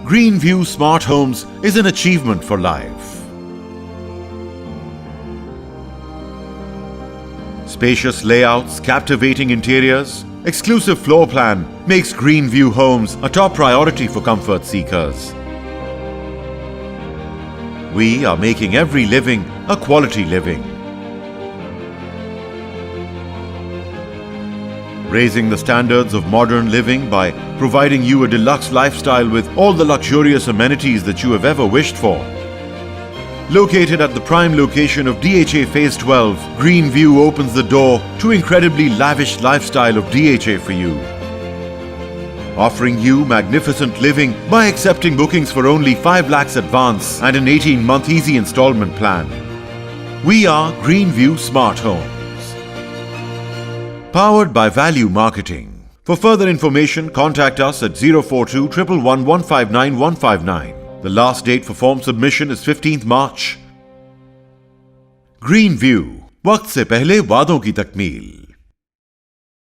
Greenview Smart Homes is an achievement for life. Spacious layouts, captivating interiors, exclusive floor plan makes Greenview Homes a top priority for comfort seekers. We are making every living a quality living. Raising the standards of modern living by providing you a deluxe lifestyle with all the luxurious amenities that you have ever wished for. Located at the prime location of DHA Phase 12, Greenview opens the door to incredibly lavish lifestyle of DHA for you. Offering you magnificent living by accepting bookings for only 5 lakhs advance and an 18-month easy installment plan. We are Greenview Smart Homes. Powered by Value Marketing. For further information, contact us at 042 111 159 159. The last date for form submission is 15th March. Greenview, वक्त से पहले वादों की तकमील।